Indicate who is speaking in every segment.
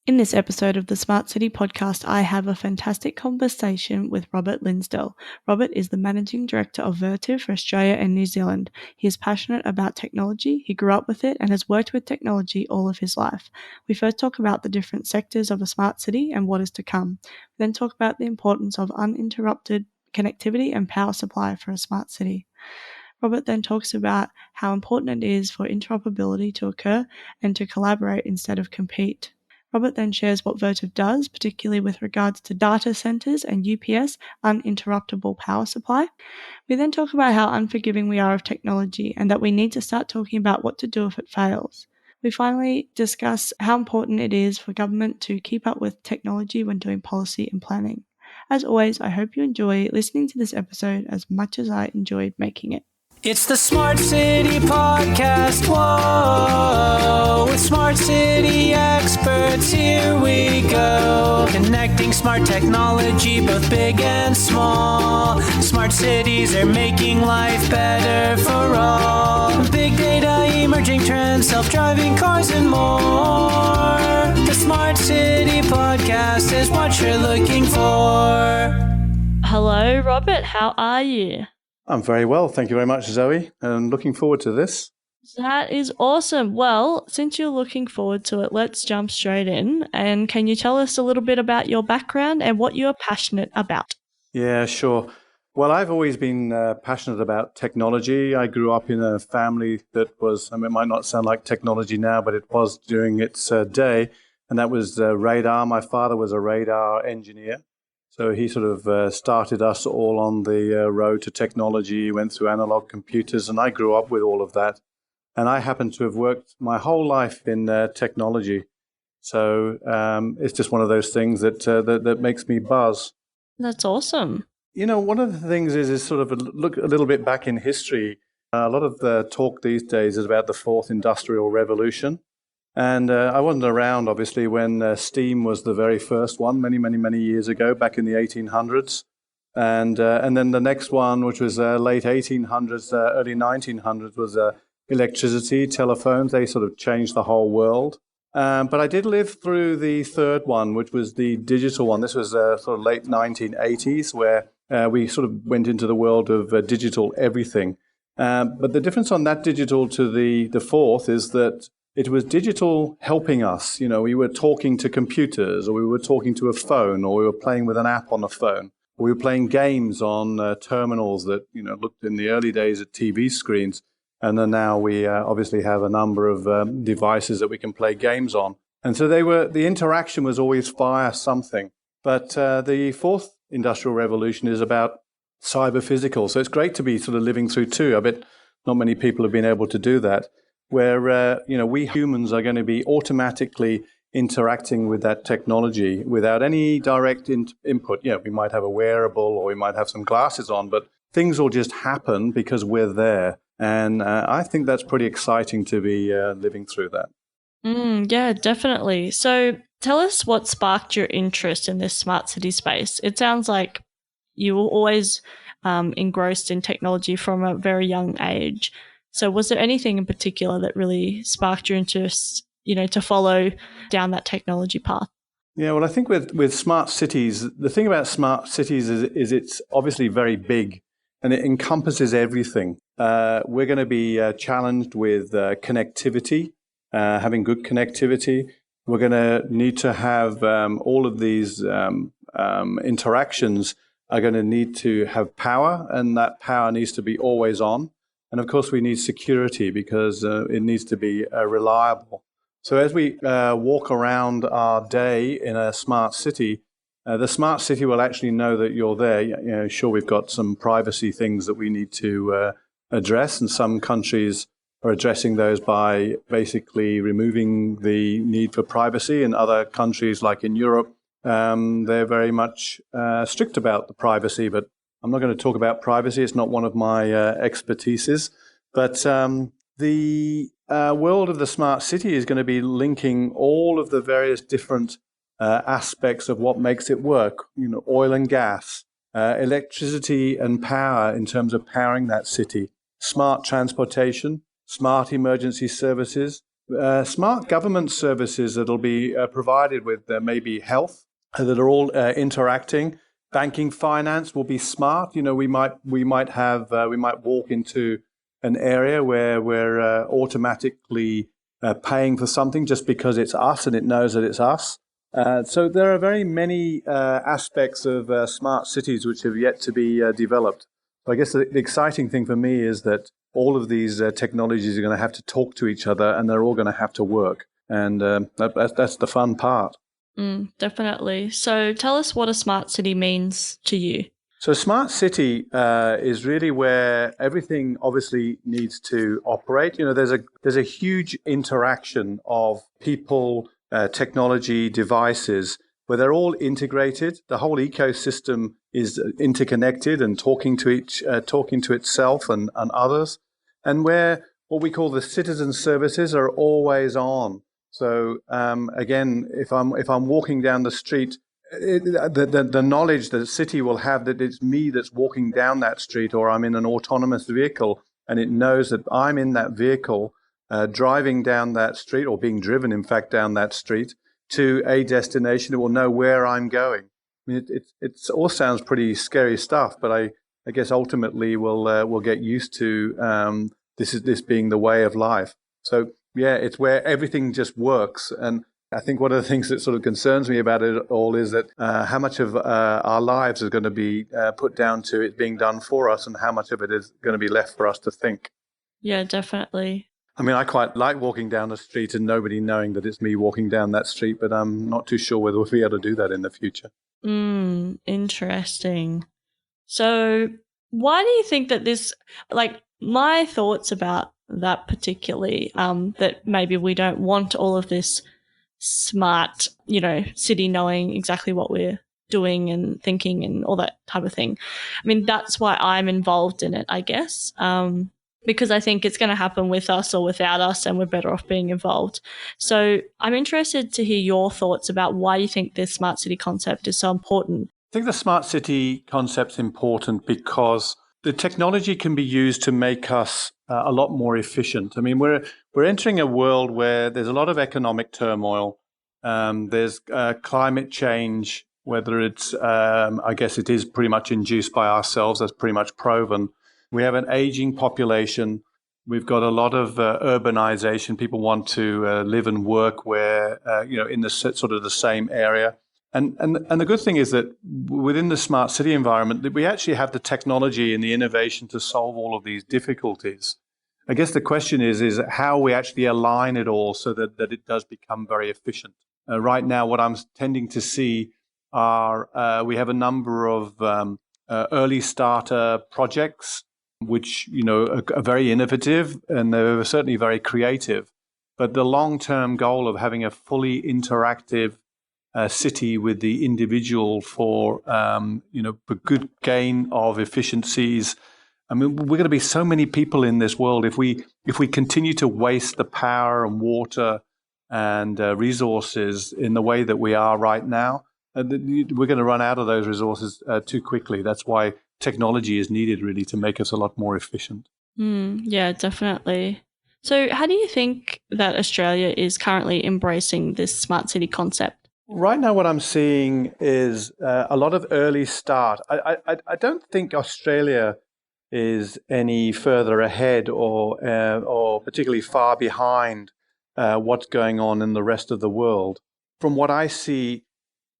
Speaker 1: In this episode of the Smart City podcast, I have a fantastic conversation with Robert Linsdell. Robert is the Managing Director of Vertiv for Australia and New Zealand. He is passionate about technology, he grew up with it, and has worked with technology all of his life. We first talk about the different sectors of a smart city and what is to come. We then talk about the importance of uninterrupted connectivity and power supply for a smart city. Robert then talks about how important it is for interoperability to occur and to collaborate instead of compete. Robert then shares what Vertiv does, particularly with regards to data centers and UPS, uninterruptible power supply. We then talk about how unforgiving we are of technology and that we need to start talking about what to do if it fails. We finally discuss how important it is for government to keep up with technology when doing policy and planning. As always, I hope you enjoy listening to this episode as much as I enjoyed making it.
Speaker 2: It's the Smart City Podcast, whoa, with Smart City experts, here we go. Connecting smart technology, both big and small. Smart cities are making life better for all. Big data, emerging trends, self-driving cars and more. The Smart City Podcast is what you're looking for.
Speaker 1: Hello, Robert. How are you?
Speaker 3: I'm very well. Thank you very much, Zoe. And looking forward to this.
Speaker 1: That is awesome. Well, since you're looking forward to it, let's jump straight in. And can you tell us a little bit about your background and what you're passionate about?
Speaker 3: Yeah, sure. Well, I've always been passionate about technology. I grew up in a family that was, it might not sound like technology now, but it was during its day. And that was radar. My father was a radar engineer. So he sort of started us all on the road to technology, went through analog computers, and I grew up with all of that. And I happen to have worked my whole life in technology. So it's just one of those things that makes me buzz.
Speaker 1: That's awesome.
Speaker 3: You know, one of the things is sort of look a little bit back in history. A lot of the talk these days is about the fourth industrial revolution. And I wasn't around, obviously, when steam was the very first one many years ago, back in the 1800s. And then the next one, which was late 1800s, early 1900s, was electricity, telephones. They sort of changed the whole world. But I did live through the third one, which was the digital one. This was sort of late 1980s, where we sort of went into the world of digital everything. But the difference on that digital to the fourth is that it was digital helping us. You know, we were talking to computers, or we were talking to a phone, or we were playing with an app on a phone, or we were playing games on terminals that, you know, looked in the early days at TV screens. And then now we obviously have a number of devices that we can play games on. And so the interaction was always via something. But the fourth industrial revolution is about cyber physical. So it's great to be sort of living through two. I bet not many people have been able to do that, where we humans are going to be automatically interacting with that technology without any direct input. Yeah, we might have a wearable or we might have some glasses on, but things will just happen because we're there. And I think that's pretty exciting to be living through that.
Speaker 1: Yeah, definitely. So tell us what sparked your interest in this smart city space. It sounds like you were always engrossed in technology from a very young age. So was there anything in particular that really sparked your interest, to follow down that technology path?
Speaker 3: Yeah, well, I think with smart cities, the thing about smart cities is it's obviously very big and it encompasses everything. We're going to be challenged with connectivity, having good connectivity. We're going to need to have all of these interactions are going to need to have power, and that power needs to be always on. And of course, we need security because it needs to be reliable. So as we walk around our day in a smart city, the smart city will actually know that you're there. Sure, we've got some privacy things that we need to address, and some countries are addressing those by basically removing the need for privacy. In other countries, like in Europe, they're very much strict about the privacy, but I'm not going to talk about privacy. It's not one of my expertises. But the world of the smart city is going to be linking all of the various different aspects of what makes it work. Oil and gas, electricity and power in terms of powering that city, smart transportation, smart emergency services, Smart government services that'll be provided with maybe health that are all interacting. Banking, finance will be smart. We might walk into an area where we're automatically paying for something just because it's us and it knows that it's us. So there are very many aspects of smart cities which have yet to be developed. So I guess the exciting thing for me is that all of these technologies are going to have to talk to each other, and they're all going to have to work. And that's the fun part.
Speaker 1: Definitely. So tell us what a smart city means to you.
Speaker 3: So smart city is really where everything obviously needs to operate. There's a huge interaction of people, technology, devices, where they're all integrated. The whole ecosystem is interconnected and talking to itself and others, and where what we call the citizen services are always on. So again, if I'm walking down the street, the knowledge that the city will have that it's me that's walking down that street, or I'm in an autonomous vehicle, and it knows that I'm in that vehicle driving down that street, or being driven, in fact, down that street to a destination. It will know where I'm going. I mean, it all sounds pretty scary stuff, but I guess ultimately we'll get used to this being the way of life. So yeah, it's where everything just works. And I think one of the things that sort of concerns me about it all is that how much of our lives is going to be put down to it being done for us, and how much of it is going to be left for us to think.
Speaker 1: Yeah, definitely.
Speaker 3: I mean, I quite like walking down the street and nobody knowing that it's me walking down that street, but I'm not too sure whether we'll be able to do that in the future.
Speaker 1: Interesting. So why do you think that this, my thoughts about that particularly, that maybe we don't want all of this smart, city knowing exactly what we're doing and thinking and all that type of thing. I mean, that's why I'm involved in it, I guess, because I think it's going to happen with us or without us, and we're better off being involved. So I'm interested to hear your thoughts about why you think this smart city concept is so important.
Speaker 3: I think the smart city concept's important because the technology can be used to make us a lot more efficient. I mean, we're entering a world where there's a lot of economic turmoil. There's climate change, whether it's, I guess it is pretty much induced by ourselves. That's pretty much proven. We have an aging population. We've got a lot of urbanization. People want to live and work where, in the sort of the same area. And the good thing is that within the smart city environment, that we actually have the technology and the innovation to solve all of these difficulties. I guess the question is how we actually align it all so that it does become very efficient. Right now, what I'm tending to see are we have a number of early starter projects, which are very innovative, and they're certainly very creative. But the long-term goal of having a fully interactive city with the individual for good gain of efficiencies. I mean, we're going to be so many people in this world. If we continue to waste the power and water and resources in the way that we are right now, we're going to run out of those resources too quickly. That's why technology is needed really to make us a lot more efficient.
Speaker 1: Yeah, definitely. So how do you think that Australia is currently embracing this smart city concept?
Speaker 3: Right now, what I'm seeing is a lot of early start. I don't think Australia is any further ahead or particularly far behind what's going on in the rest of the world. From what I see,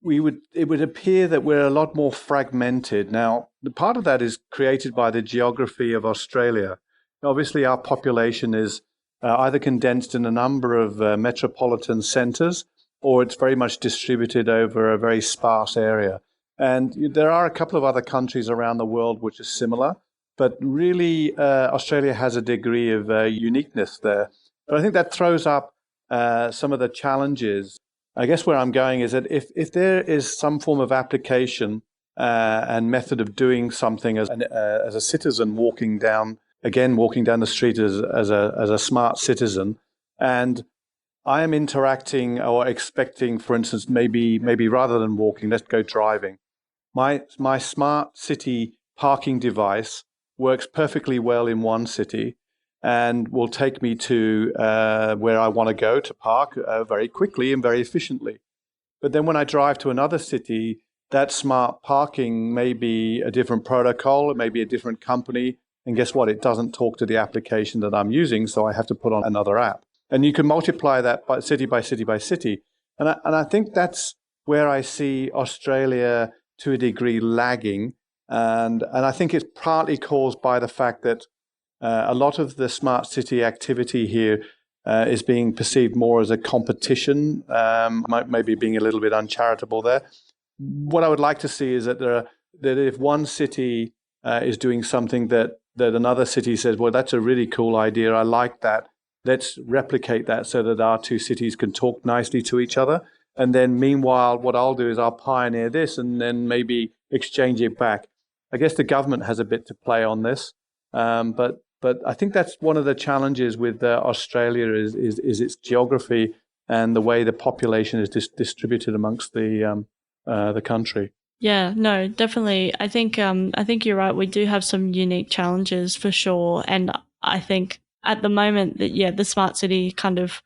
Speaker 3: it would appear that we're a lot more fragmented. Now, the part of that is created by the geography of Australia. Obviously, our population is either condensed in a number of metropolitan centres, or it's very much distributed over a very sparse area. And there are a couple of other countries around the world which are similar, but really Australia has a degree of uniqueness there. But I think that throws up some of the challenges. I guess where I'm going is that if there is some form of application and method of doing something as a citizen walking down the street as a smart citizen, and I am interacting or expecting, for instance, maybe rather than walking, let's go driving. My smart city parking device works perfectly well in one city, and will take me to where I want to go to park very quickly and very efficiently. But then when I drive to another city, that smart parking may be a different protocol, it may be a different company, and guess what? It doesn't talk to the application that I'm using, so I have to put on another app. And you can multiply that by city by city by city. And I think that's where I see Australia to a degree lagging. And I think it's partly caused by the fact that a lot of the smart city activity here is being perceived more as a competition, maybe being a little bit uncharitable there. What I would like to see is that that if one city is doing something that another city says, well, that's a really cool idea, I like that, let's replicate that so that our two cities can talk nicely to each other. And then meanwhile, what I'll do is I'll pioneer this and then maybe exchange it back. I guess the government has a bit to play on this, but I think that's one of the challenges with Australia is its geography and the way the population is distributed amongst the country.
Speaker 1: Yeah, no, definitely. I think you're right. We do have some unique challenges for sure, and I think at the moment that the smart city kind of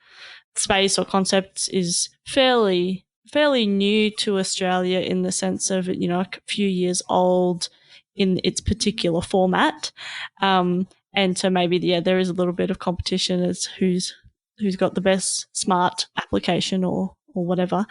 Speaker 1: space or concept is fairly new to Australia in the sense of a few years old in its particular format, and so maybe there is a little bit of competition as who's got the best smart application or whatever.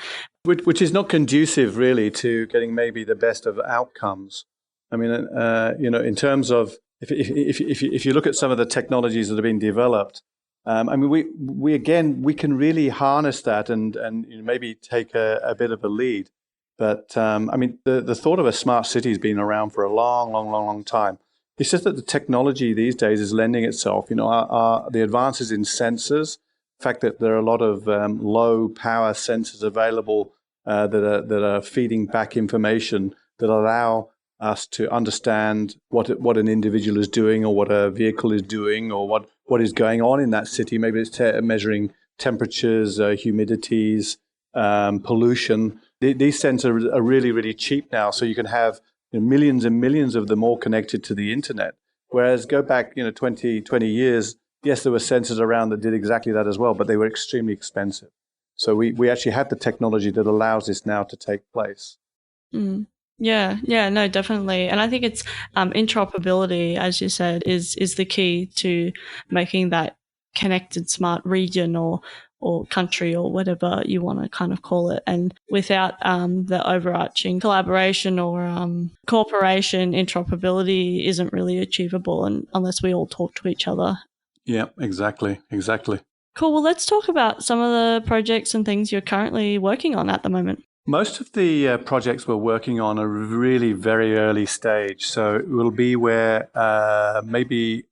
Speaker 3: Which is not conducive, really, to getting maybe the best of outcomes. I mean, in terms of if you look at some of the technologies that have been developed, I mean, we can really harness that and maybe take a bit of a lead. But I mean, the thought of a smart city has been around for a long time. It's just that the technology these days is lending itself. The advances in sensors. The fact that there are a lot of low power sensors available that are feeding back information that allow us to understand what an individual is doing or what a vehicle is doing or what is going on in that city. Maybe it's measuring temperatures, humidities, pollution. These sensors are really, really cheap now, so you can have millions and millions of them all connected to the internet. Whereas go back 20 years, yes, there were sensors around that did exactly that as well, but they were extremely expensive. So we actually have the technology that allows this now to take place.
Speaker 1: Mm. Yeah, no, definitely. And I think it's interoperability, as you said, is the key to making that connected smart region or country or whatever you want to kind of call it. And without the overarching collaboration or cooperation, interoperability isn't really achievable unless we all talk to each other.
Speaker 3: Yeah, exactly.
Speaker 1: Cool. Well, let's talk about some of the projects and things you're currently working on at the moment.
Speaker 3: Most of the projects we're working on are really very early stage. So it will be where maybe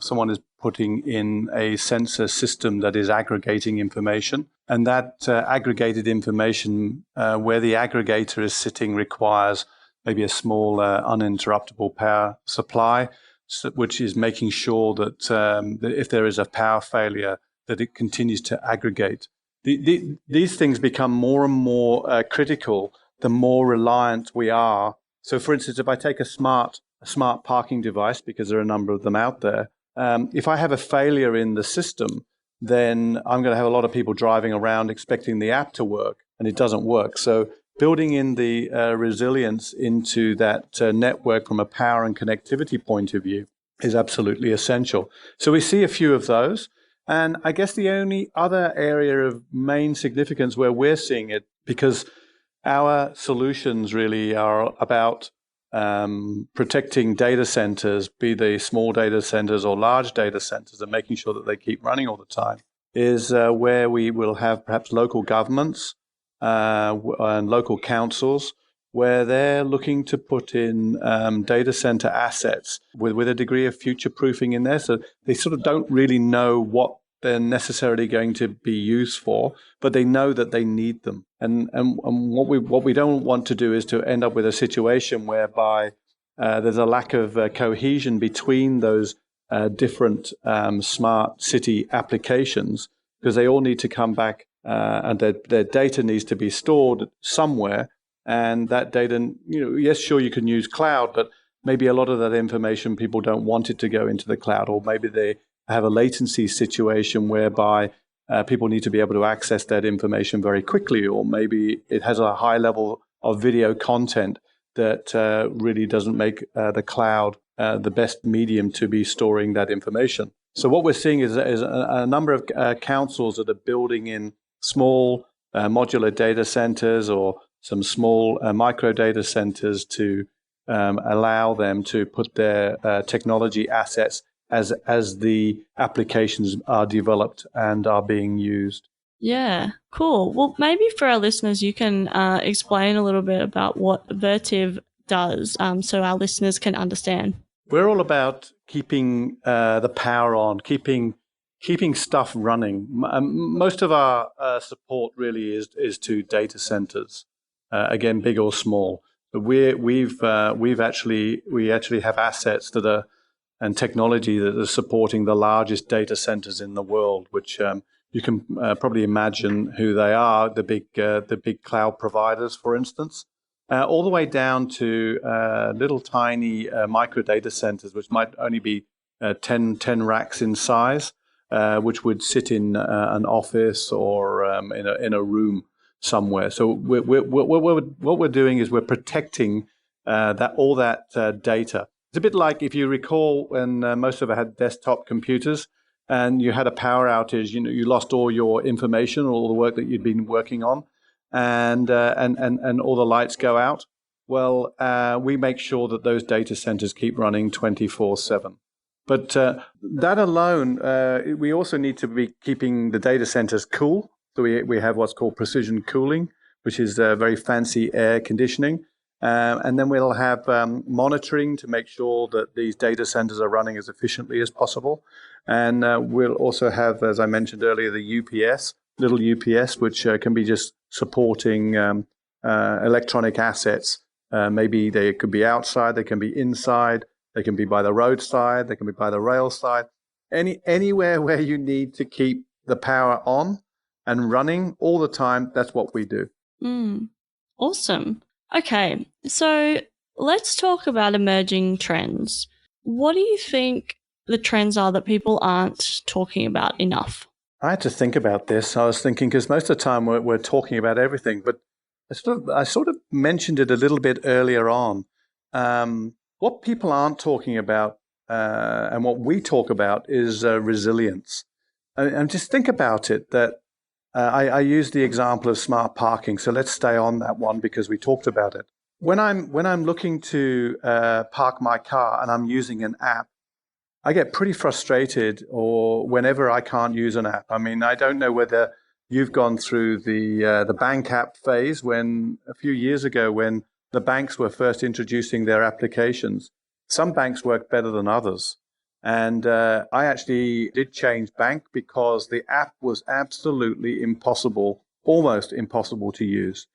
Speaker 3: someone is putting in a sensor system that is aggregating information. And that aggregated information, where the aggregator is sitting, requires maybe a small uninterruptible power supply, which is making sure that if there is a power failure, that it continues to aggregate. These things become more and more critical the more reliant we are. So, for instance, if I take a smart parking device, because there are a number of them out there, if I have a failure in the system, then I'm going to have a lot of people driving around expecting the app to work, and it doesn't work. So building in the resilience into that network from a power and connectivity point of view is absolutely essential. So we see a few of those. And I guess the only other area of main significance where we're seeing it, because our solutions really are about protecting data centers, be they small data centers or large data centers, and making sure that they keep running all the time, is where we will have perhaps local governments and local councils where they're looking to put in data center assets with a degree of future-proofing in there. So they sort of don't really know what they're necessarily going to be used for, but they know that they need them. And what we don't want to do is to end up with a situation whereby there's a lack of cohesion between those different smart city applications, because they all need to come back and their data needs to be stored somewhere. And that data, yes, sure, you can use cloud, but maybe a lot of that information, people don't want it to go into the cloud, or maybe they have a latency situation whereby people need to be able to access that information very quickly, or maybe it has a high level of video content that really doesn't make the cloud the best medium to be storing that information. So what we're seeing is a number of councils that are building in small modular data centers or some small micro data centers to allow them to put their technology assets as the applications are developed and are being used.
Speaker 1: Yeah, cool. Well, maybe for our listeners, you can explain a little bit about what Vertiv does so our listeners can understand.
Speaker 3: We're all about keeping the power on, keeping stuff running. Most of our support really is to data centers, again, big or small. But we actually have assets that are and technology that are supporting the largest data centers in the world, which you can probably imagine who they are, the big cloud providers, for instance, all the way down to little tiny micro data centers, which might only be 10 racks in size, which would sit in an office or in a room somewhere. So what we're doing is we're protecting all that data. It's a bit like, if you recall, when most of us had desktop computers and you had a power outage, you lost all your information, all the work that you'd been working on, and all the lights go out. Well, we make sure that those data centers keep running 24/7. But that alone, we also need to be keeping the data centers cool. So we have what's called precision cooling, which is very fancy air conditioning. And then we'll have monitoring to make sure that these data centers are running as efficiently as possible. And we'll also have, as I mentioned earlier, the UPS, little UPS, which can be just supporting electronic assets. Maybe they could be outside, they can be inside, they can be by the roadside, they can be by the rail side. Anywhere where you need to keep the power on and running all the time, that's what we do.
Speaker 1: Awesome. Okay, so let's talk about emerging trends. What do you think the trends are that people aren't talking about enough?
Speaker 3: I had to think about this. I was thinking, because most of the time we're talking about everything, but I sort of mentioned it a little bit earlier on. What people aren't talking about and what we talk about is resilience. And just think about it, that I used the example of smart parking, so let's stay on that one because we talked about it. When I'm looking to park my car and I'm using an app, I get pretty frustrated, or whenever I can't use an app. I mean, I don't know whether you've gone through the bank app phase when a few years ago when the banks were first introducing their applications. Some banks work better than others. And I actually did change bank because the app was absolutely impossible, almost impossible to use,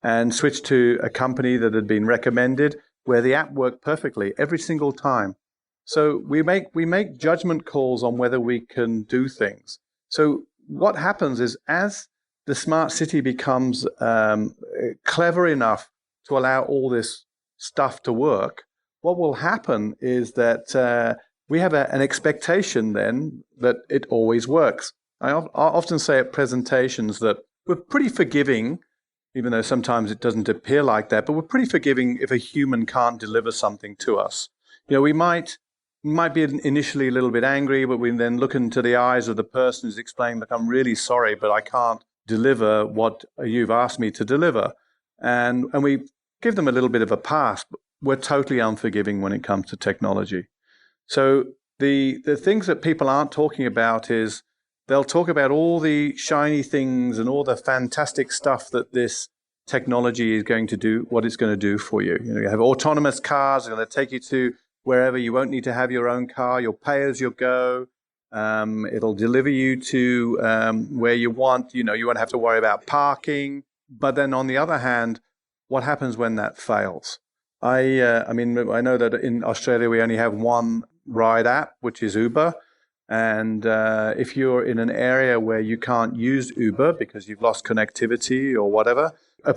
Speaker 3: and switched to a company that had been recommended where the app worked perfectly every single time. So we make judgment calls on whether we can do things. So what happens is, as the smart city becomes clever enough to allow all this stuff to work, what will happen is that we have an expectation then that it always works. I often say at presentations that we're pretty forgiving, even though sometimes it doesn't appear like that, but we're pretty forgiving if a human can't deliver something to us. We might be initially a little bit angry, but we then look into the eyes of the person who's explaining that I'm really sorry, but I can't deliver what you've asked me to deliver. And we give them a little bit of a pass, but we're totally unforgiving when it comes to technology. So the things that people aren't talking about is they'll talk about all the shiny things and all the fantastic stuff that this technology is going to do, what it's going to do for you. You have autonomous cars, they're going to take you to wherever. You won't need to have your own car. You'll pay as you go. It'll deliver you to where you want. You won't have to worry about parking. But then on the other hand, what happens when that fails? I know that in Australia we only have one ride app, which is Uber. And if you're in an area where you can't use Uber because you've lost connectivity or whatever,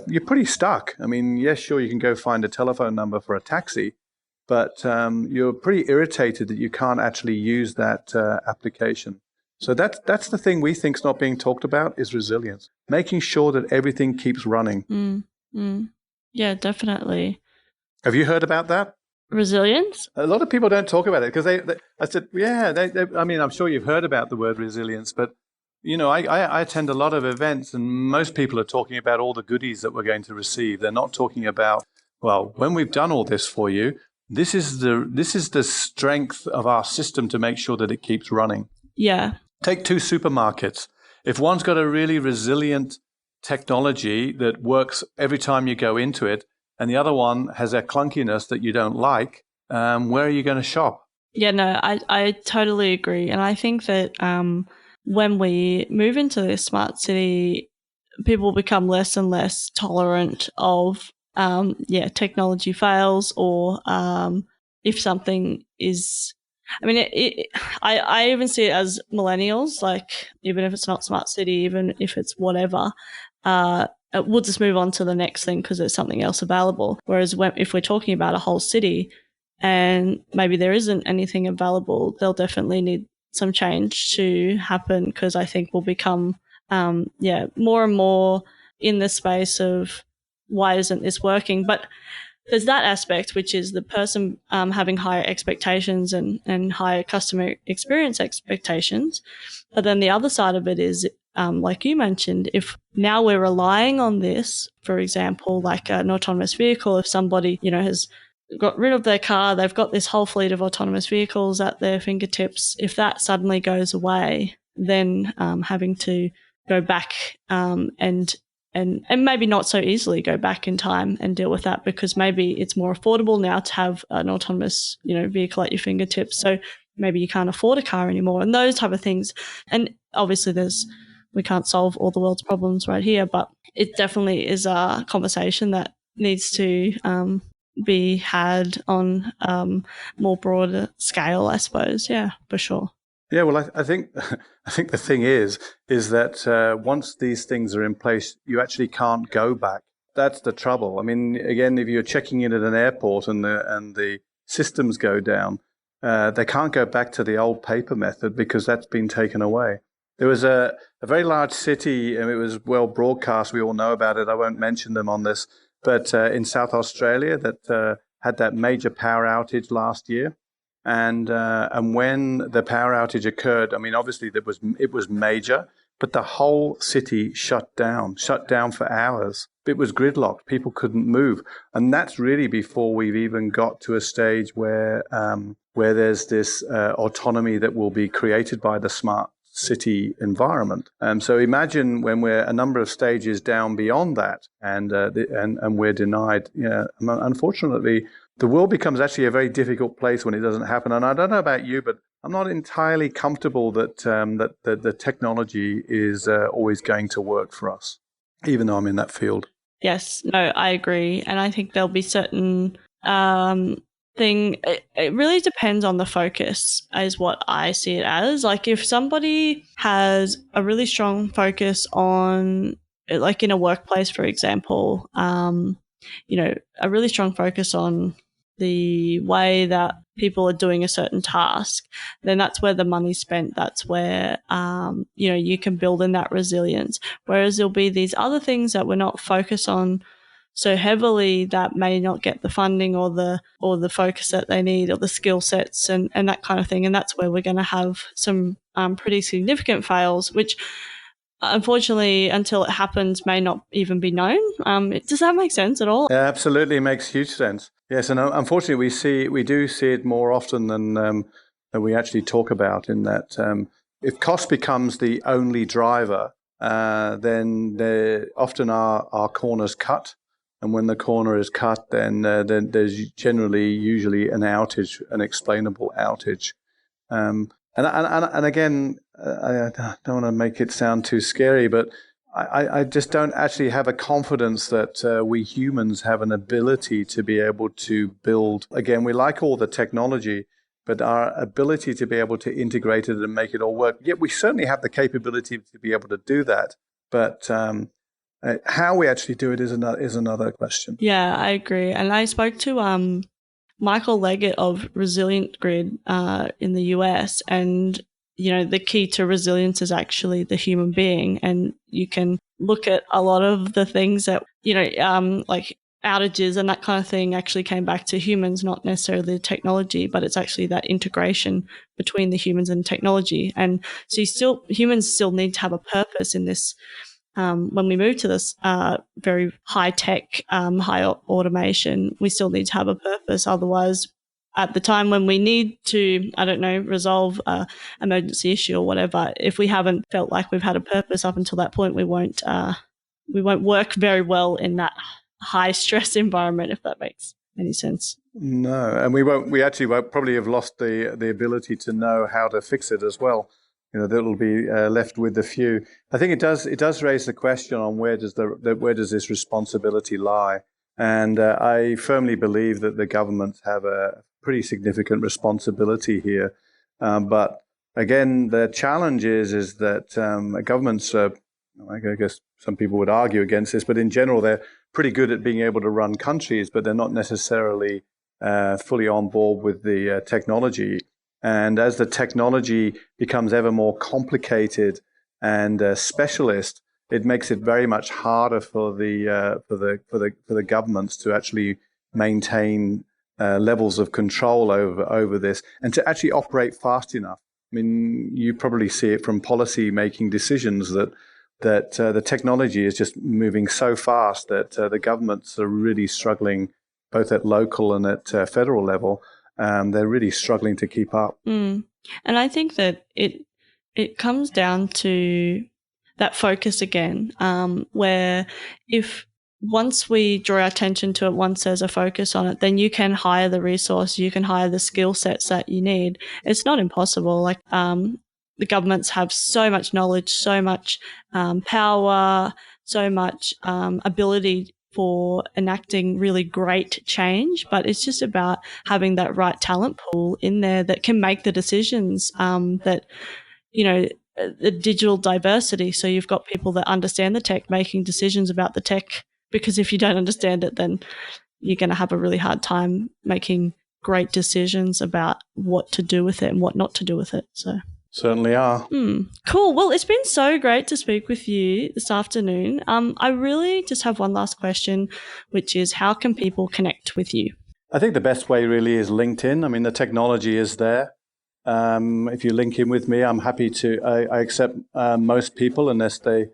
Speaker 3: you're pretty stuck. I mean, yes, sure, you can go find a telephone number for a taxi, but you're pretty irritated that you can't actually use that application. So that's the thing we think is not being talked about is resilience, making sure that everything keeps running.
Speaker 1: Yeah, definitely.
Speaker 3: Have you heard about that?
Speaker 1: Resilience?
Speaker 3: A lot of people don't talk about it because I said, yeah, I mean, I'm sure you've heard about the word resilience, but I attend a lot of events and most people are talking about all the goodies that we're going to receive. They're not talking about, well, when we've done all this for you, this is the strength of our system to make sure that it keeps running.
Speaker 1: Yeah.
Speaker 3: Take two supermarkets. If one's got a really resilient technology that works every time you go into it, and the other one has a clunkiness that you don't like, where are you going to shop?
Speaker 1: Yeah, no, I totally agree. And I think that when we move into this smart city, people become less and less tolerant of technology fails or if something is, I mean, I even see it as millennials, like even if it's not smart city, even if it's whatever, we'll just move on to the next thing because there's something else available. Whereas if we're talking about a whole city and maybe there isn't anything available, they'll definitely need some change to happen because I think we'll become more and more in the space of why isn't this working? But there's that aspect, which is the person having higher expectations and higher customer experience expectations. But then the other side of it is, like you mentioned, if now we're relying on this, for example, like an autonomous vehicle, if somebody, has got rid of their car, they've got this whole fleet of autonomous vehicles at their fingertips. If that suddenly goes away, then having to go back and maybe not so easily go back in time and deal with that because maybe it's more affordable now to have an autonomous, vehicle at your fingertips. So maybe you can't afford a car anymore and those type of things. And obviously we can't solve all the world's problems right here, but it definitely is a conversation that needs to be had on more broader scale, I suppose. Yeah, for sure.
Speaker 3: Yeah, well, I think the thing is that once these things are in place, you actually can't go back. That's the trouble. I mean, again, if you're checking in at an airport and the systems go down, they can't go back to the old paper method because that's been taken away. There was a very large city, and it was well broadcast. We all know about it. I won't mention them on this, but in South Australia that had that major power outage last year. And when the power outage occurred, I mean, obviously it was major, but the whole city shut down for hours. It was gridlocked. People couldn't move. And that's really before we've even got to a stage where there's this autonomy that will be created by the smart city environment. So imagine when we're a number of stages down beyond that and we're denied. Yeah, unfortunately, the world becomes actually a very difficult place when it doesn't happen. And I don't know about you, but I'm not entirely comfortable that the technology is always going to work for us, even though I'm in that field.
Speaker 1: Yes, no, I agree. And I think there'll be certain it really depends on the focus is what I see it as. Like if somebody has a really strong focus on, like in a workplace, for example, a really strong focus on the way that people are doing a certain task, then that's where the money's spent. That's where, you can build in that resilience. Whereas there'll be these other things that we're not focused on so heavily that may not get the funding or the focus that they need or the skill sets and that kind of thing. And that's where we're going to have some pretty significant fails, which unfortunately, until it happens, may not even be known. Does that make sense at all?
Speaker 3: Yeah, absolutely, it makes huge sense. Yes, and unfortunately, we do see it more often than we actually talk about. In that, if cost becomes the only driver, then there often are corners cut, and when the corner is cut, then there's usually an outage, an explainable outage. And again, I don't want to make it sound too scary, but I just don't actually have a confidence that we humans have an ability to be able to build. Again, we like all the technology, but our ability to be able to integrate it and make it all work. Yet we certainly have the capability to be able to do that. But how we actually do it is another question.
Speaker 1: Yeah, I agree. And I spoke to Michael Leggett of Resilient Grid in the US, and the key to resilience is actually the human being. And you can look at a lot of the things that, like outages and that kind of thing actually came back to humans, not necessarily the technology, but it's actually that integration between the humans and technology. And so humans still need to have a purpose in this. When we move to this very high-tech, high automation, we still need to have a purpose. Otherwise, at the time when we need to, resolve an emergency issue or whatever, if we haven't felt like we've had a purpose up until that point, we won't work very well in that high-stress environment, if that makes any sense.
Speaker 3: No, and we actually won't probably have lost the ability to know how to fix it as well. That'll be left with the few. I think it does raise the question on where does this responsibility lie? And I firmly believe that the governments have a pretty significant responsibility here. But again, the challenge is that governments, I guess some people would argue against this, but in general, they're pretty good at being able to run countries, but they're not necessarily fully on board with the technology. And as the technology becomes ever more complicated and specialist, it makes it very much harder for the governments to actually maintain levels of control over this and to actually operate fast enough. I mean, you probably see it from policy making decisions that the technology is just moving so fast that the governments are really struggling, both at local and at federal level. They're really struggling to keep up.
Speaker 1: And I think that it comes down to that focus again, where if once we draw our attention to it, once there's a focus on it, then you can hire the resource, you can hire the skill sets that you need. It's not impossible. Like the governments have so much knowledge, so much power, so much ability for enacting really great change, but it's just about having that right talent pool in there that can make the decisions that, the digital diversity. So you've got people that understand the tech making decisions about the tech, because if you don't understand it, then you're going to have a really hard time making great decisions about what to do with it and what not to do with it. So
Speaker 3: certainly are.
Speaker 1: Cool. Well, it's been so great to speak with you this afternoon. I really just have one last question, which is how can people connect with you?
Speaker 3: I think the best way really is LinkedIn. I mean, the technology is there. If you link in with me, I'm happy to. I accept most people unless they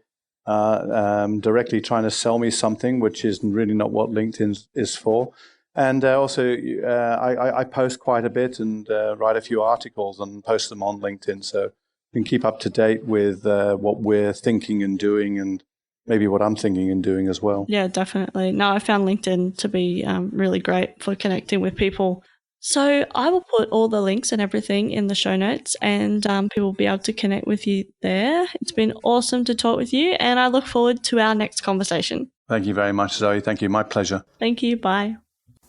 Speaker 3: are directly trying to sell me something, which is really not what LinkedIn is for. And also, I post quite a bit and write a few articles and post them on LinkedIn, so you can keep up to date with what we're thinking and doing, and maybe what I'm thinking and doing as well.
Speaker 1: Yeah, definitely. No, I found LinkedIn to be really great for connecting with people. So I will put all the links and everything in the show notes, and people will be able to connect with you there. It's been awesome to talk with you, and I look forward to our next conversation.
Speaker 3: Thank you very much, Zoe. Thank you. My pleasure.
Speaker 1: Thank you. Bye.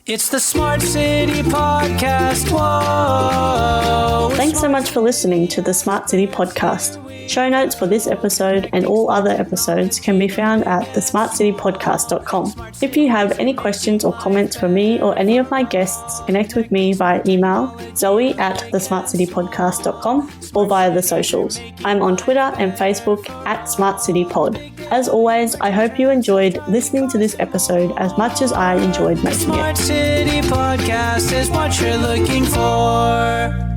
Speaker 2: It's the Smart City Podcast. Whoa!
Speaker 1: Thanks so much for listening to the Smart City Podcast. Show notes for this episode and all other episodes can be found at thesmartcitypodcast.com. If you have any questions or comments for me or any of my guests, connect with me via email, zoe@thesmartcitypodcast.com, or via the socials. I'm on Twitter and Facebook @SmartCityPod. As always, I hope you enjoyed listening to this episode as much as I enjoyed making it.
Speaker 2: Smart City Podcast is what you're looking for.